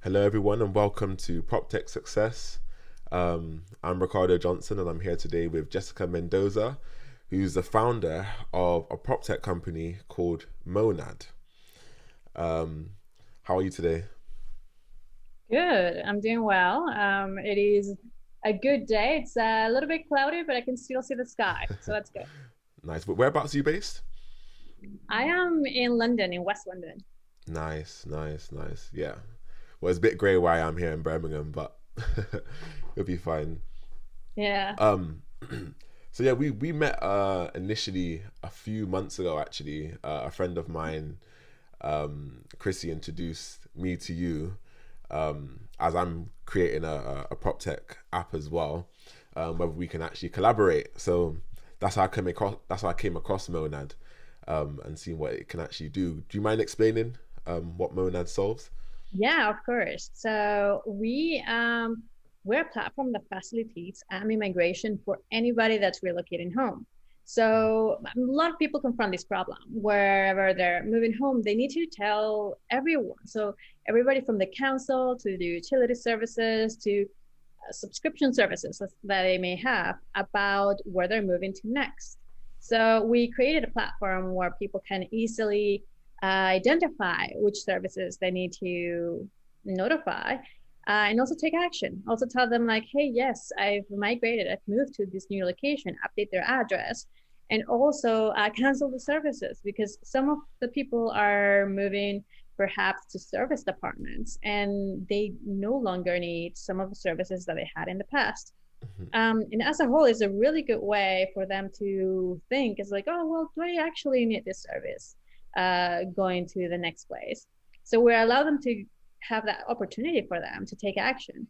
Hello, everyone, and welcome to PropTech Success. I'm Ricardo Johnson, and I'm here today with Jessica Mendoza, who's the founder of a PropTech company called Monadd. Um, how are you today? Good. I'm doing well. It is a good day. It's a little bit cloudy, but I can still see the sky, so that's good. Nice. But whereabouts are you based? I am in London, in West London. Nice, nice, nice. Yeah. Well, it's a bit grey where I am here in Birmingham, but it'll be fine. Yeah. Um, so yeah, we met initially a few months ago. Actually, a friend of mine, Chrissy, introduced me to you, as I'm creating a prop tech app as well, whether we can actually collaborate. So that's how I came across Monadd, and seeing what it can actually do. Do you mind explaining what Monadd solves? Yeah, of course. We're a platform that facilitates immigration for anybody that's relocating home. So a lot of people confront this problem wherever they're moving home, they need to tell everyone. So everybody from the council to the utility services to subscription services that they may have about where they're moving to next. So we created a platform where people can easily identify which services they need to notify, and also take action. Also tell them like, hey, yes, I've migrated, I've moved to this new location, update their address, and also cancel the services because some of the people are moving perhaps to service departments and they no longer need some of the services that they had in the past. And as a whole, it's a really good way for them to think. It's like, oh, well, do I actually need this service going to the next place? So we allow them to have that opportunity for them to take action.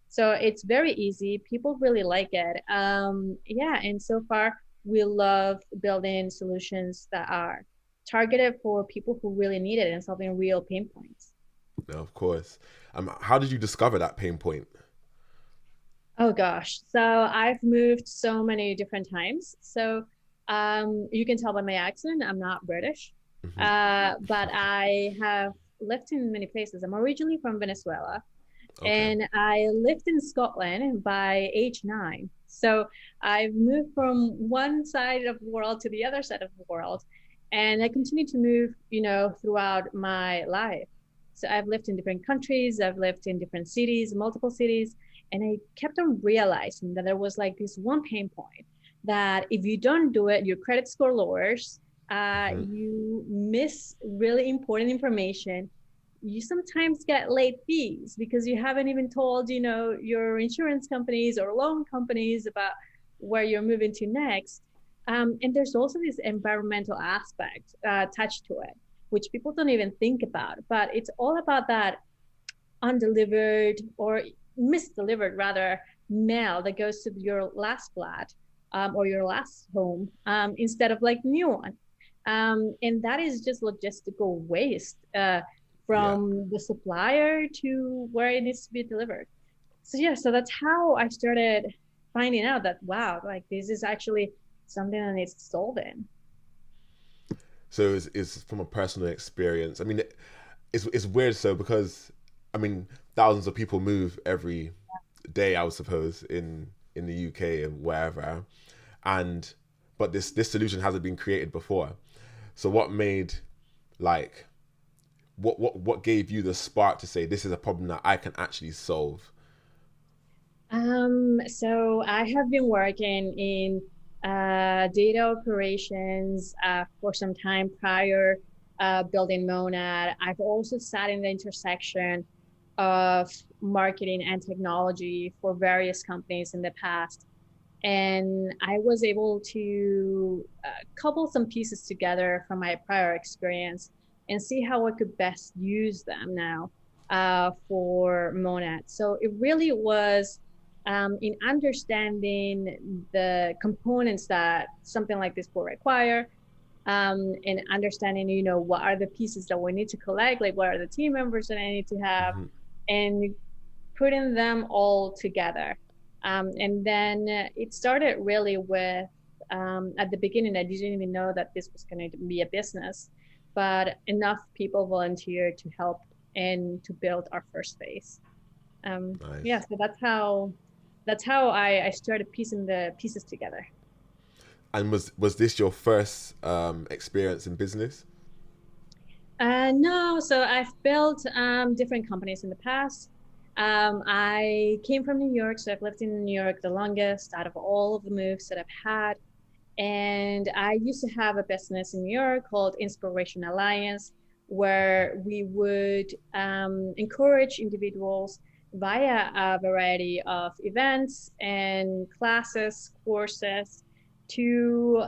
So it's very easy. People really like it. Yeah, and so far we love building solutions that are targeted for people who really need it and solving real pain points. No, of course. How did you discover that pain point? Oh gosh. So I've moved so many different times. So you can tell by my accent, I'm not British. Hmm. But I have lived in many places. I'm originally from Venezuela Okay. and I lived in Scotland by age 9. So I've moved from one side of the world to the other side of the world. And I continue to move, throughout my life. So I've lived in different countries, I've lived in different cities, multiple cities, and I kept on realizing that there was like this one pain point that if you don't do it, your credit score lowers, Hmm. you miss really important information, you sometimes get late fees because you haven't even told, your insurance companies or loan companies about where you're moving to next. And there's also this environmental aspect attached to it, which people don't even think about. But it's all about that undelivered or misdelivered, rather, mail that goes to your last flat or your last home instead of like new one. And that is just logistical waste Yeah. from the supplier to where it needs to be delivered. So yeah, so that's how I started finding out that wow, like this is actually something that needs solving. So it's from a personal experience. I mean, it's weird. So because I mean, thousands of people move every day, I would suppose, in the UK and wherever, and but this solution hasn't been created before. So what made like what gave you the spark to say this is a problem that I can actually solve? So I have been working in data operations for some time prior building Monadd. I've also sat in the intersection of marketing and technology for various companies in the past. And I was able to couple some pieces together from my prior experience and see how I could best use them now for Monadd. So it really was in understanding the components that something like this will require, and understanding, what are the pieces that we need to collect, like what are the team members that I need to have, Hmm. and putting them all together. And then it started really with, at the beginning, I didn't even know that this was going to be a business, but enough people volunteered to help and to build our first phase. Yeah, Nice. so that's how I started piecing the pieces together. And was this your first experience in business? No, so I've built different companies in the past. I came from New York, so I've lived in New York the longest out of all of the moves that I've had. And I used to have a business in New York called Inspiration Alliance, where we would encourage individuals via a variety of events and classes, courses, to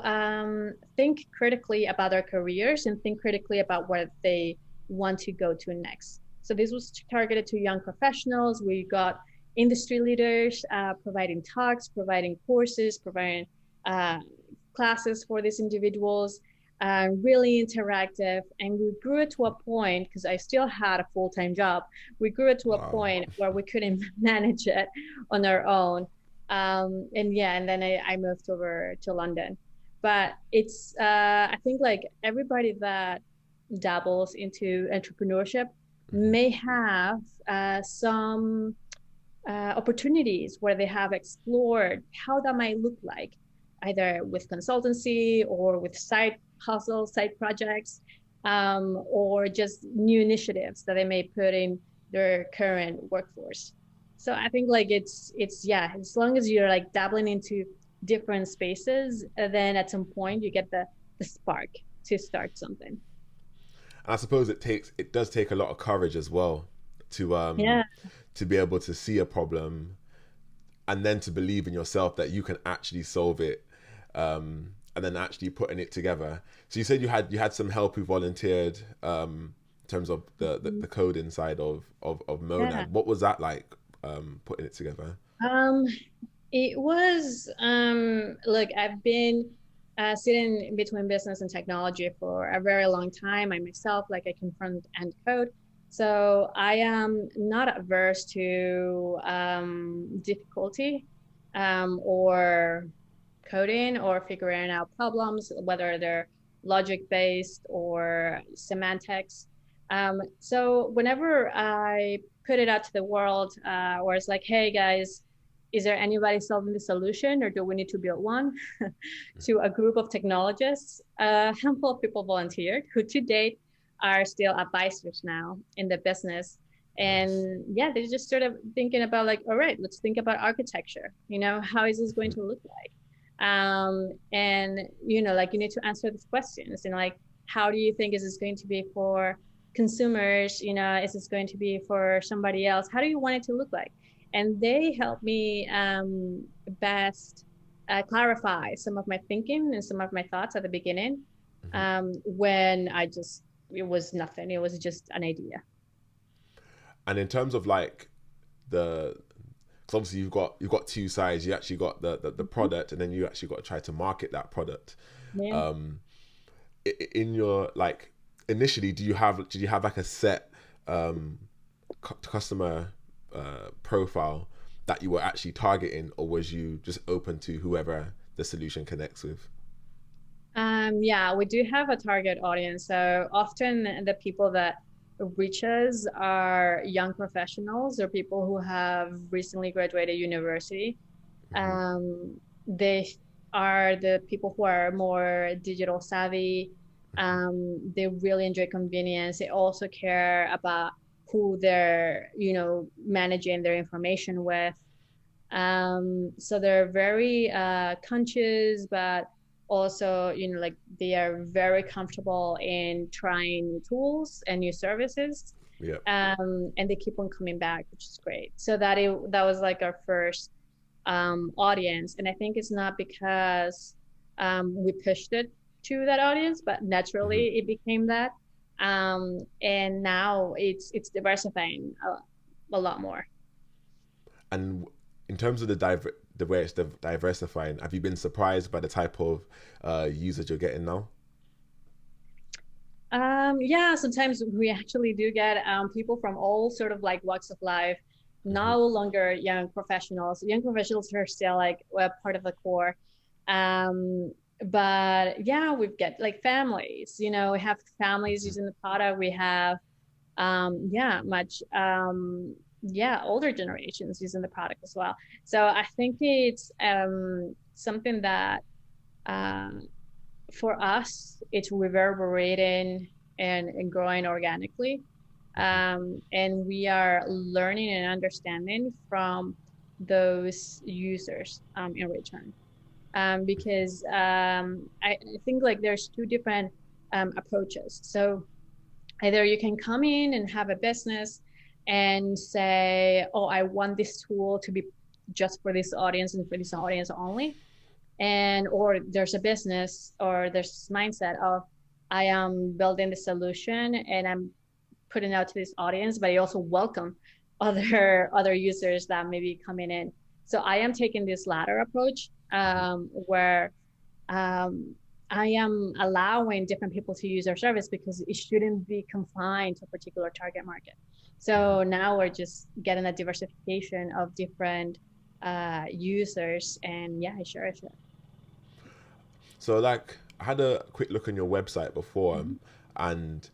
think critically about their careers and think critically about where they want to go to next. So this was targeted to young professionals. We got industry leaders providing talks, providing courses, providing uh, classes for these individuals, really interactive. And we grew it to a point, because I still had a full time job, we grew it to a Wow. point where we couldn't manage it on our own. And yeah, and then I moved over to London. But I think like everybody that dabbles into entrepreneurship Hmm. may have some opportunities where they have explored how that might look like, either with consultancy or with side hustles, side projects, or just new initiatives that they may put in their current workforce. So I think like it's yeah, as long as you're like dabbling into different spaces, then at some point you get the spark to start something. And I suppose it does take a lot of courage as well Yeah. to be able to see a problem and then to believe in yourself that you can actually solve it, and then actually putting it together. So you said you had some help who volunteered, in terms of the coding side of Yeah. Monadd. What was that like, putting it together? Um, It was look, I've been sitting in between business and technology for a very long time. I myself, like I can front end code. So I am not averse to difficulty or coding or figuring out problems, whether they're logic based or semantics. So whenever I put it out to the world, where it's like, hey guys, is there anybody solving the solution, or do we need to build one? To a group of technologists, a handful of people volunteered, who to date are still advisors now in the business. Nice. And yeah, they just started thinking about like, all right, let's think about architecture. How is this going Mhm. to look like? And like you need to answer these questions, and like, how do you think is this going to be for consumers? Is this going to be for somebody else? How do you want it to look like? And they helped me best clarify some of my thinking and some of my thoughts at the beginning, Mhm. when it was nothing, it was just an idea. And in terms of like the, because obviously you've got two sides. You actually got the Mhm. product, and then you actually got to try to market that product. Yeah. Um, in your like initially, did you have like a set, um, customer, profile that you were actually targeting, or was you just open to whoever the solution connects with? Yeah, we do have a target audience. So often the people that reach us are young professionals or people who have recently graduated university. Hmm. They are the people who are more digital savvy. They really enjoy convenience. They also care about who they're, managing their information with. So they're very conscious, but also, like they are very comfortable in trying new tools and new services. Yeah. And they keep on coming back, which is great. So that was like our first audience. And I think it's not because we pushed it to that audience, but Hmm. naturally it became that. And now it's diversifying a lot more. And in terms of the way it's diversifying, have you been surprised by the type of, users you're getting now? Yeah, sometimes we actually do get people from all sort of like walks of life, Hmm. no longer young professionals. Young professionals are still like part of the core. But yeah, we've got like families, we have families using the product. We have yeah, much yeah, older generations using the product as well. So I think it's something that uh, for us, it's reverberating and growing organically. And we are learning and understanding from those users in return. Because I think like there's two different approaches. So either you can come in and have a business and say, oh, I want this tool to be just for this audience and for this audience only. And or there's a business or there's this mindset of I am building the solution and I'm putting out to this audience, but I also welcome other users that may be coming in. So I am taking this latter approach, where um, I am allowing different people to use our service because it shouldn't be confined to a particular target market. So now we're just getting a diversification of different users, and yeah, sure, sure. So like I had a quick look on your website before, Mhm. and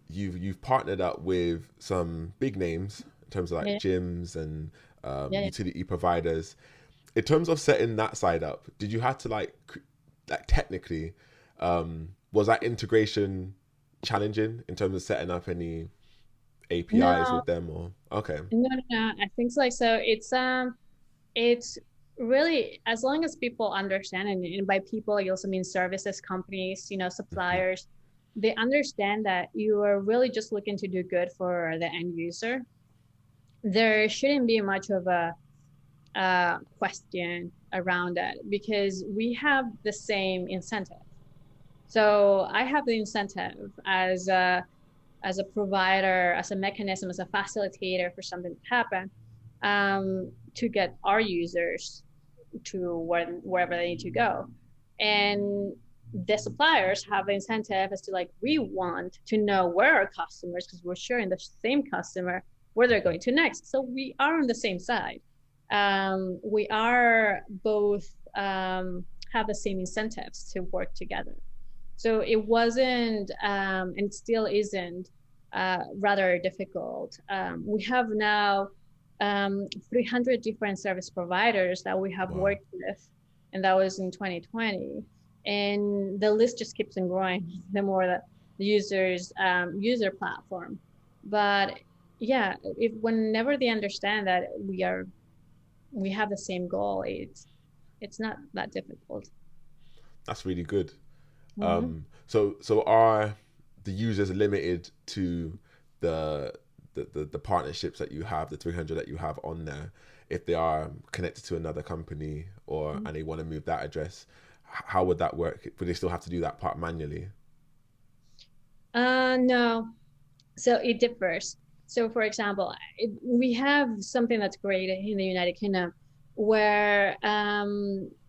you've partnered up with some big names in terms of like Yeah, gyms and yeah. utility providers. In terms of setting that side up, did you have to like technically, was that integration challenging in terms of setting up any APIs No, with them or okay? no, no, no. I think so. Like so, it's really as long as people understand, and by people, you also mean services companies, Hmm. suppliers. They understand that you are really just looking to do good for the end user. There shouldn't be much of a question around that because we have the same incentive. So I have the incentive as a provider, as a mechanism, as a facilitator for something to happen, to get our users to wherever they need to go. And the suppliers have the incentive as to like, we want to know where our customers, because we're sharing the same customer, where they're going to next. So we are on the same side. We are both have the same incentives to work together. So it wasn't, and still isn't, rather difficult. We have now 300 different service providers that we have Wow. worked with, and that was in 2020. And the list just keeps on growing the more that the users use their platform. But yeah, if whenever they understand that we have the same goal, it's not that difficult. That's really good. Mm-hmm. So are the users limited to the the partnerships that you have, the 300 that you have on there? If they are connected to another company or and they want to move that address, how would that work? Would they still have to do that part manually? No. So it differs. So, for example, we have something that's great in the United Kingdom where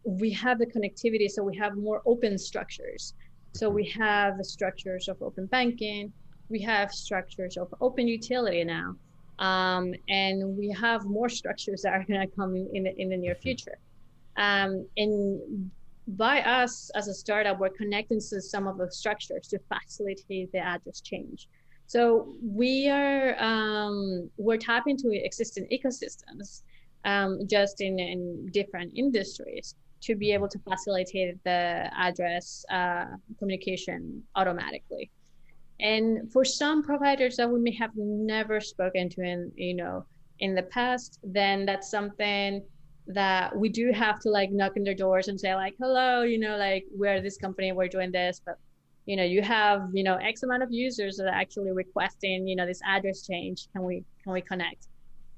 we have the connectivity. So we have more open structures. So we have the structures of open banking, we have structures of open utility now, and we have more structures that are going to come in the near future. And by us as a startup, we're connecting to some of the structures to facilitate the address change. So we're tapping to existing ecosystems, just in different industries to be able to facilitate the address communication automatically. And for some providers that we may have never spoken to in the past, then that's something that we do have to like knock on their doors and say like, hello, like we're this company, we're doing this, but you have X amount of users that are actually requesting this address change. Can we connect?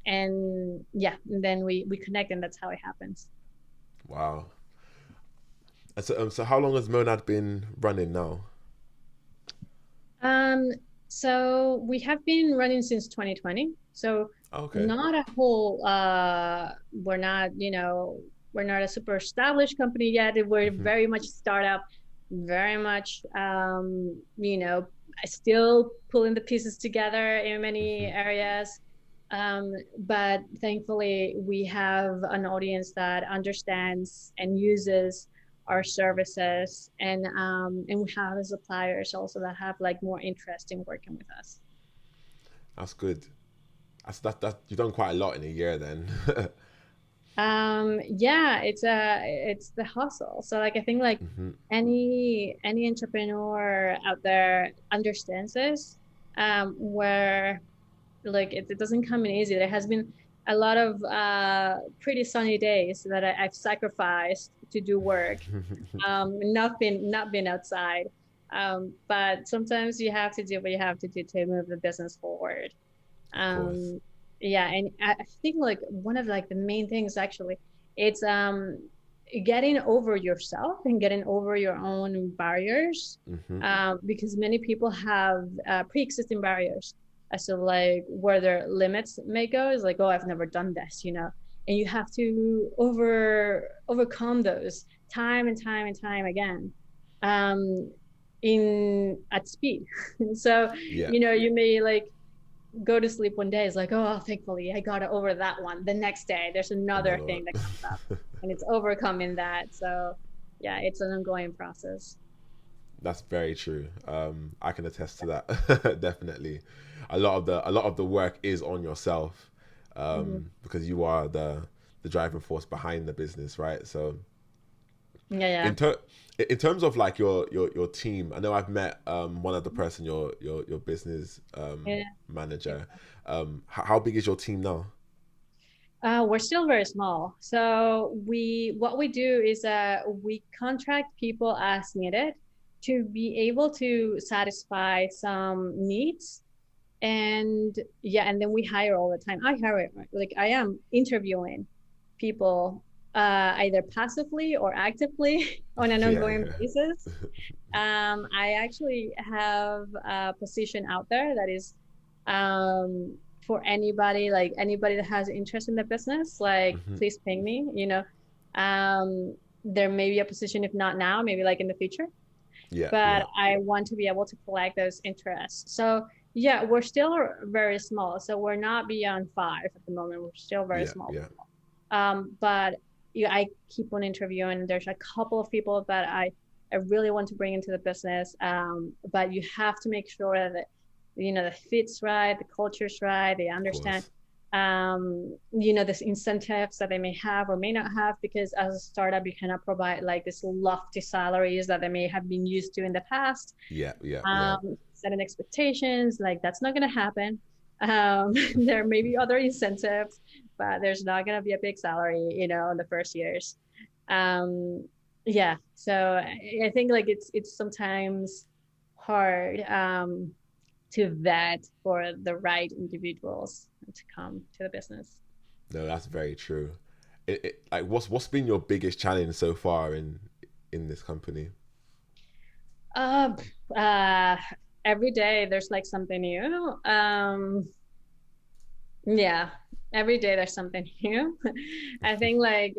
And yeah, and then we connect, and that's how it happens. Wow. And so how long has Monad been running now? Um, so we have been running since 2020. So Okay. not a whole we're not a super established company yet. We're Hmm. very much startup, very much still pulling the pieces together in many Hmm. areas. But thankfully we have an audience that understands and uses our services, and we have suppliers also that have like more interest in working with us. That's good. That you've done quite a lot in a year then. Yeah, it's the hustle. So like I think like Hmm. any entrepreneur out there understands this, where like it doesn't come in easy. There has been a lot of pretty sunny days that I've sacrificed to do work, not been outside. But sometimes you have to do what you have to do to move the business forward. Of course. um yeah, and I think like one of like the main things actually, it's getting over yourself and getting over your own barriers, Hmm. because many people have pre-existing barriers as to like where their limits may go, is like, oh, I've never done this, and you have to overcome those time and time and time again, um in at speed. So Yeah. you may like go to sleep one day, it's like, oh, thankfully I got over that one. The next day there's another Another thing one. that comes up, and it's overcoming that. So yeah, it's an ongoing process. That's very true. I can attest to that. Definitely. A lot of the work is on yourself, Hmm. because you are the driving force behind the business, right? So Yeah, yeah, in ter- in terms of like your team, I know I've met one other person, your business yeah. manager. How big is your team now? We're still very small. So what we do is we contract people as needed to be able to satisfy some needs. And yeah, and then we hire all the time. I hire, like I am interviewing people, either passively or actively on an Yeah, ongoing yeah. basis. I actually have a position out there that is, for anybody, like anybody that has interest in the business, like Hmm. please ping me. There may be a position, if not now, maybe like in the future, Yeah, but yeah, I want to be able to collect those interests. So yeah, we're still very small. So we're not beyond five at the moment. We're still very yeah, small. yeah. But yeah, I keep on interviewing. There's a couple of people that I really want to bring into the business. But you have to make sure that the fit's right, the culture's right, they Of understand course. the incentives that they may have or may not have, because as a startup you cannot provide like this lofty salaries that they may have been used to in the past. Yeah, yeah, yeah. Setting expectations, like that's not going to happen. There may be other incentives, but there's not going to be a big salary, in the first years. um yeah, so I think like it's sometimes hard, to vet for the right individuals to come to the business. No, that's very true. Like what's been your biggest challenge so far in this company? uh, uh every day there's like something new. Yeah, every day there's something new. I think like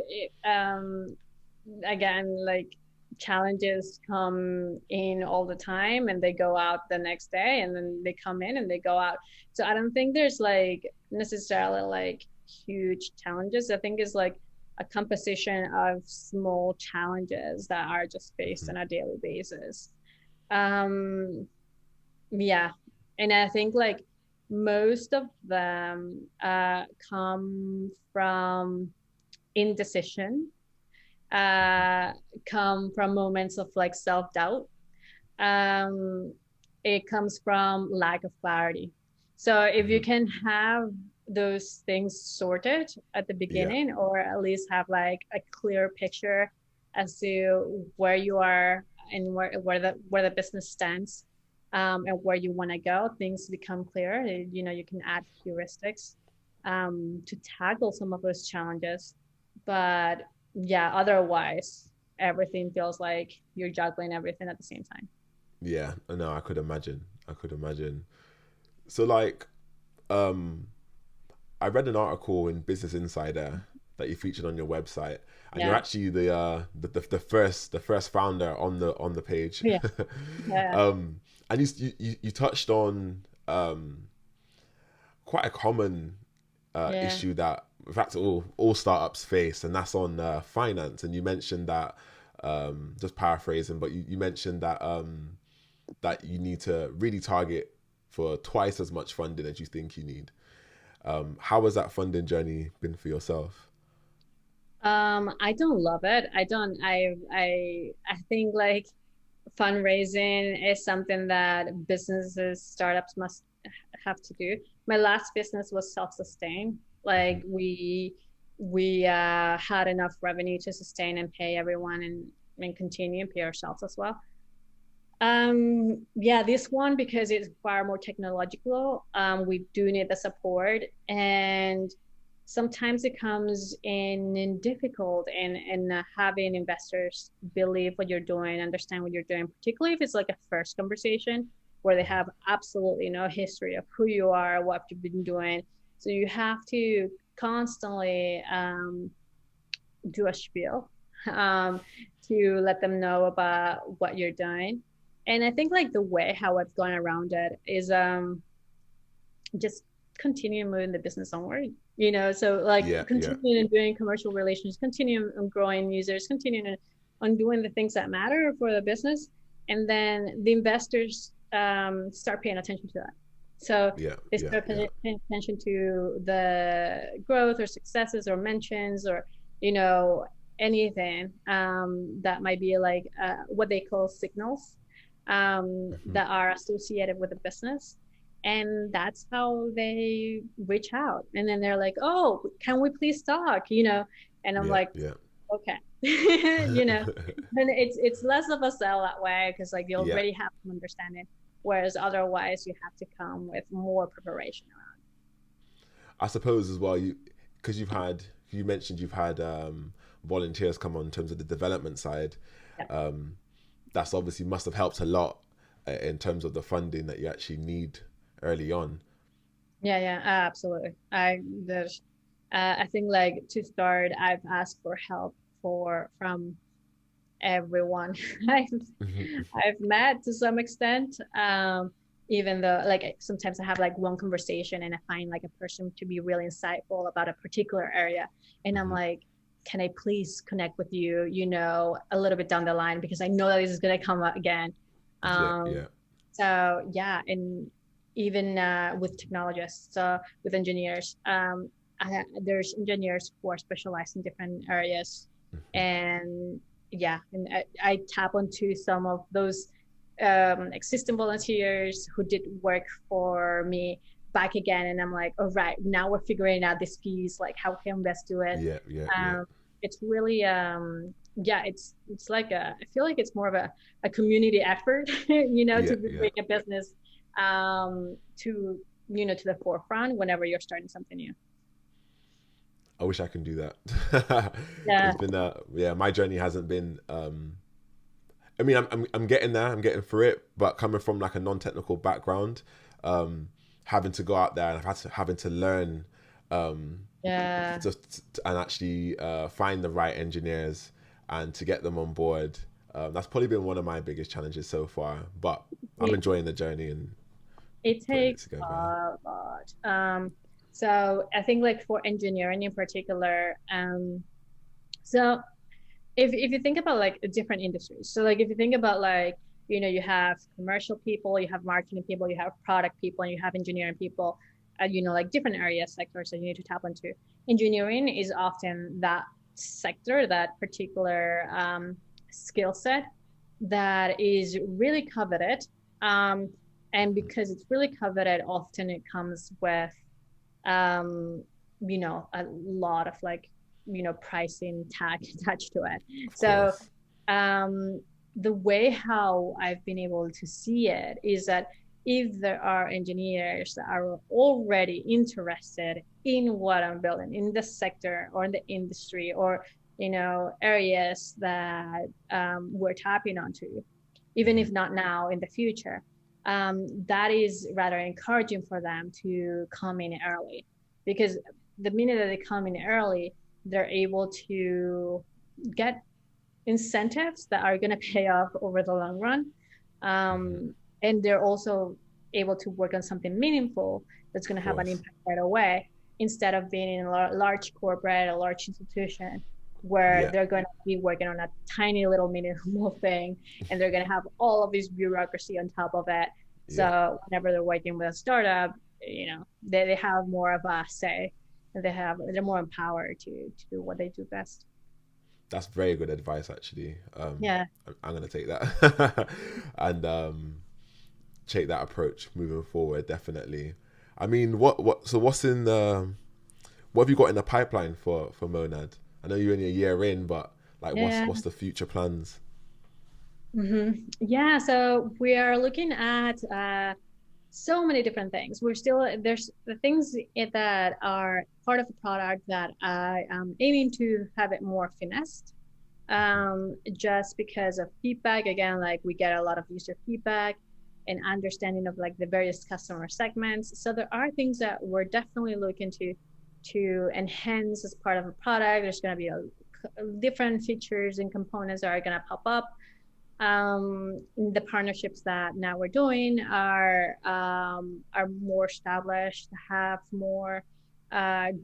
again, like challenges come in all the time and they go out the next day, and then they come in and they go out. So I don't think there's like necessarily like huge challenges. I think it's like a composition of small challenges that are just faced Mhm. on a daily basis. Um, yeah, and I think like most of them come from indecision, Mhm. uh, come from moments of like self doubt. Um, it comes from lack of clarity. So if you Mhm. can have those things sorted at the Yeah, beginning, or at least have like a clear picture as to where you are and where the business stands, and where you want to go, things become clear. You can add heuristics, to tackle some of those challenges. But yeah, otherwise, everything feels like you're juggling everything at the same time. yeah. No, I could imagine. I could imagine. So like, um, I read an article in Business Insider that you featured on your website, and you're Yeah, actually the first founder on the page. yeah, yeah, um, and you touched on quite a common yeah, issue that in fact all startups face, and that's on finance. And you mentioned that, just paraphrasing, but you mentioned that that you need to really target for twice as much funding as you think you need. How has that funding journey been for yourself? I don't love it. I think like fundraising is something that businesses, startups must have to do. My last business was self-sustained. Mm-hmm. Like we had enough revenue to sustain and pay everyone and continue and pay ourselves as well. Yeah, this one because it's far more technological. We do need the support, and sometimes it comes in difficult and having investors believe what you're doing, understand what you're doing, particularly if it's like a first conversation where they have absolutely no history of who you are, what you've been doing. So you have to constantly do a spiel um, to let them know about what you're doing. And I think like the way how I've gone around it is just continue moving the business onward. So like Yeah, yeah. continuing and doing commercial relations, continuing on growing users, continuing on doing the things that matter for the business, and then the investors start paying attention to that. So Yeah, they yeah, start yeah. paying attention to the growth or successes or mentions or anything that might be like what they call signals Hmm. that are associated with the business. And that's how they reach out. And then they're like, oh, can we please talk? And I'm Yeah, like, yeah. okay. And it's less of a sell that way because like you Yeah. already have some understanding. Whereas otherwise you have to come with more preparation around. I suppose as well, because you mentioned you've had volunteers come on in terms of the development side. Yeah. Um, that's obviously must have helped a lot in terms of the funding that you actually need early on. Yeah, absolutely. I think like to start, I've asked for help from everyone I've I've met to some extent. Even though like sometimes I have like one conversation and I find like a person to be really insightful about a particular area, and I'm Hmm. like, can I please connect with you? A little bit down the line because I know that this is gonna come up again. Yeah, Um, yeah. so yeah, and even with technologists, with engineers, there's engineers who are specialized in different areas, Hmm. and yeah, and I tap onto some of those existing volunteers who did work for me back again, and I'm like, all right, now we're figuring out this piece, like how can we best do it. Yeah, yeah, yeah. um, it's really yeah, it's like I feel like it's more of a community effort Yeah, to yeah. bring a business to to the forefront whenever you're starting something new. I wish I can do that. Yeah. It's been yeah, my journey hasn't been I mean, I'm getting there. I'm getting through it. But coming from like a non-technical background, um, having to go out there and having to learn, um, Yeah. and actually find the right engineers and to get them on board. That's probably been one of my biggest challenges so far. But I'm it, enjoying the journey and it putting it takes together. a lot. So I think like for engineering in particular, so if you think about like different industries, so like if you think about like you have commercial people, you have marketing people, you have product people, and you have engineering people, like different areas, sectors that you need to tap into. Engineering is often that sector, that particular skill set that is really coveted, um, and because it's really coveted, often it comes with um, a lot of like pricing tag attached to it. Of So course. um, the way how I've been able to see it is that if there are engineers that are already interested in what I'm building in the sector or in the industry or areas that we're tapping onto, even Hmm. if not now in the future, that is rather encouraging for them to come in early, because the minute that they come in early, they're able to get incentives that are going to pay off over the long run. Hmm. And they're also able to work on something meaningful that's going Of to have an course. impact right away, instead of being in a large corporate, a large institution where Yeah. they're going to be working on a tiny little minimal thing, and they're going to have all of this bureaucracy on top of it. Yeah, So whenever they're working with a startup, they have more of a say, and they're more empowered to do what they do best. that's very good advice, actually. Yeah. I'm gonna take that and take that approach moving forward. Definitely. I mean, so what's in the what have you got in the pipeline for Monadd? I know you're only a year in, but like, Yeah. what's the future plans? Yeah, so we are looking at so many different things. There's the things that are part of the product that I am aiming to have it more finessed, just because of feedback. Again, like we get a lot of user feedback and understanding of like the various customer segments. So there are things that we're definitely looking to enhance as part of a product. There's going to be different features and components that are going to pop up. The partnerships that now we're doing are more established, have more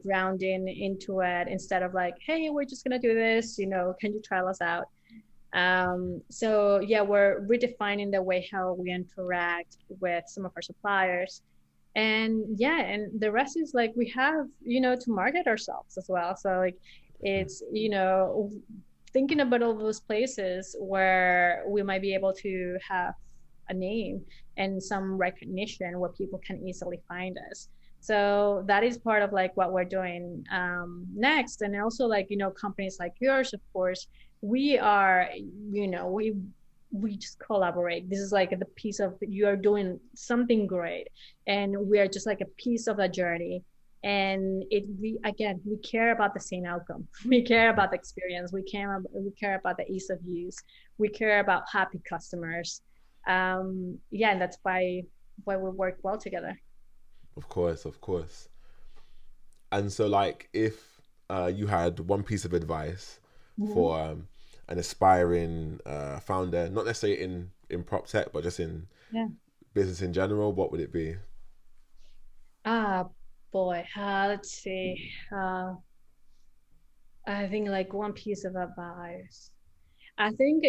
grounding into it, instead of like, hey, we're just gonna do this, can you trial us out? So yeah, we're redefining the way how we interact with some of our suppliers. And yeah, and the rest is like we have, to market ourselves as well. So like it's, thinking about all those places where we might be able to have a name and some recognition where people can easily find us. So that is part of like what we're doing next. And also like, companies like yours, of course, we are, we just collaborate. This is like the piece of, you are doing something great, and we are just like a piece of the journey. And we care about the same outcome. We care about the experience. We care about the ease of use. We care about happy customers. Yeah, and that's why we work well together. Of course, of course. And so, like, if you had one piece of advice Mm-hmm. for an aspiring founder, not necessarily in prop tech, but just in Yeah. business in general, what would it be? Ah, boy. Let's see. I think like one piece of advice. I think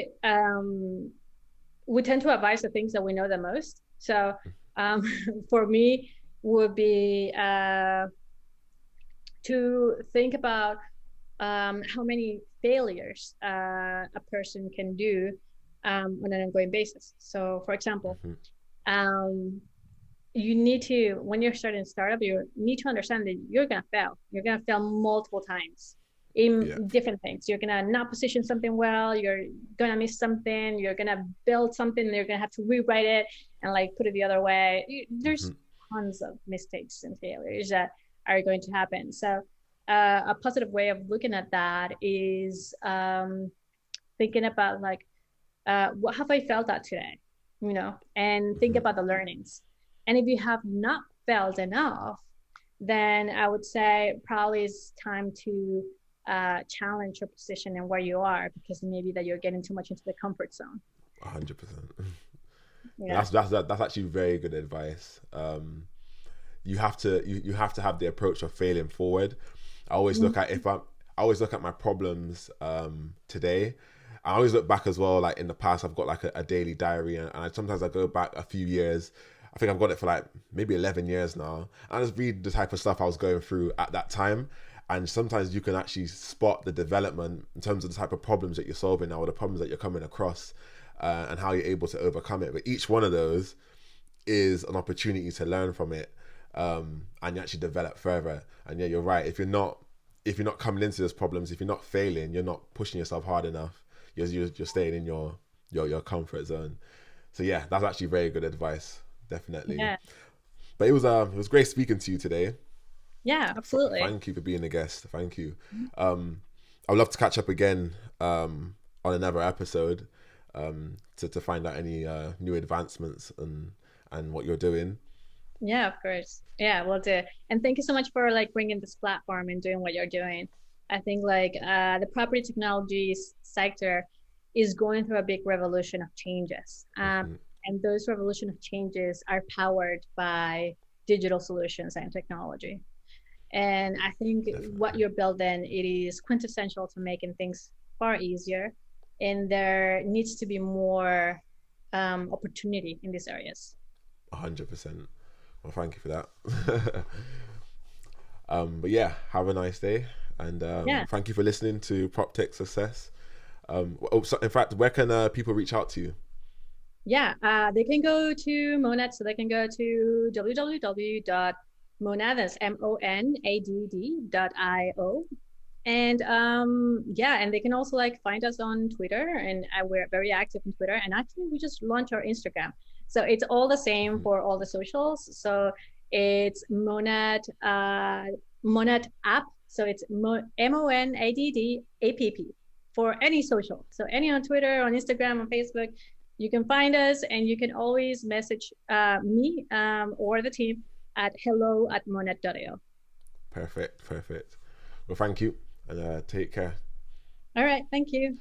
we tend to advise the things that we know the most. So um, for me, would be to think about how many failures a person can do on an ongoing basis. So, for example, Hmm. um, you need to, when you're starting a startup, you need to understand that you're going to fail. You're going to fail multiple times in Yeah. different things. You're going to not position something well. You're going to miss something. You're going to build something. And you're going to have to rewrite it and like put it the other way. There's Hmm. tons of mistakes and failures that are going to happen. So a positive way of looking at that is thinking about like, what have I felt at today, and think Hmm. about the learnings. And if you have not felt enough, then I would say probably it's time to challenge your position and where you are, because maybe that you're getting too much into the comfort zone. 100%. Yeah. That's actually very good advice. You have to have the approach of failing forward. I always look at if I'm I always look at my problems today. I always look back as well. Like in the past, I've got like a daily diary, and sometimes I go back a few years. I think I've got it for like maybe 11 years now. I just read the type of stuff I was going through at that time, and sometimes you can actually spot the development in terms of the type of problems that you're solving now, or the problems that you're coming across, and how you're able to overcome it. But each one of those is an opportunity to learn from it, and you actually develop further. And yeah, you're right. If you're not coming into those problems, if you're not failing, you're not pushing yourself hard enough. You're staying in your comfort zone. So yeah, that's actually very good advice, definitely. Yeah. But it was great speaking to you today. Yeah, absolutely. Thank you for being a guest. Thank you. I would love to catch up again on another episode, to find out any new advancements and what you're doing. Yeah, of course. Yeah, we'll do. And thank you so much for like bringing this platform and doing what you're doing. I think like the property technologies sector is going through a big revolution of changes. Hmm. And those revolution of changes are powered by digital solutions and technology. And I think what Definitely. you're building, it is quintessential to making things far easier. And there needs to be more opportunity in these areas. 100%. Well, thank you for that. But yeah, have a nice day, and Yeah. thank you for listening to PropTech Success. In fact, where can people reach out to you? Yeah, they can go to Monadd, so they can go to www.monadd, that's monadd.io. And yeah, and they can also like find us on Twitter, and we're very active on Twitter. And actually, we just launched our Instagram, so it's all the same Mhm. for all the socials. So it's Monadd app. So it's Monadd for any social. So any on Twitter, on Instagram, on Facebook, you can find us, and you can always message me or the team at hello@monadd.io. Perfect, perfect. Well, thank you, and take care. All right, thank you.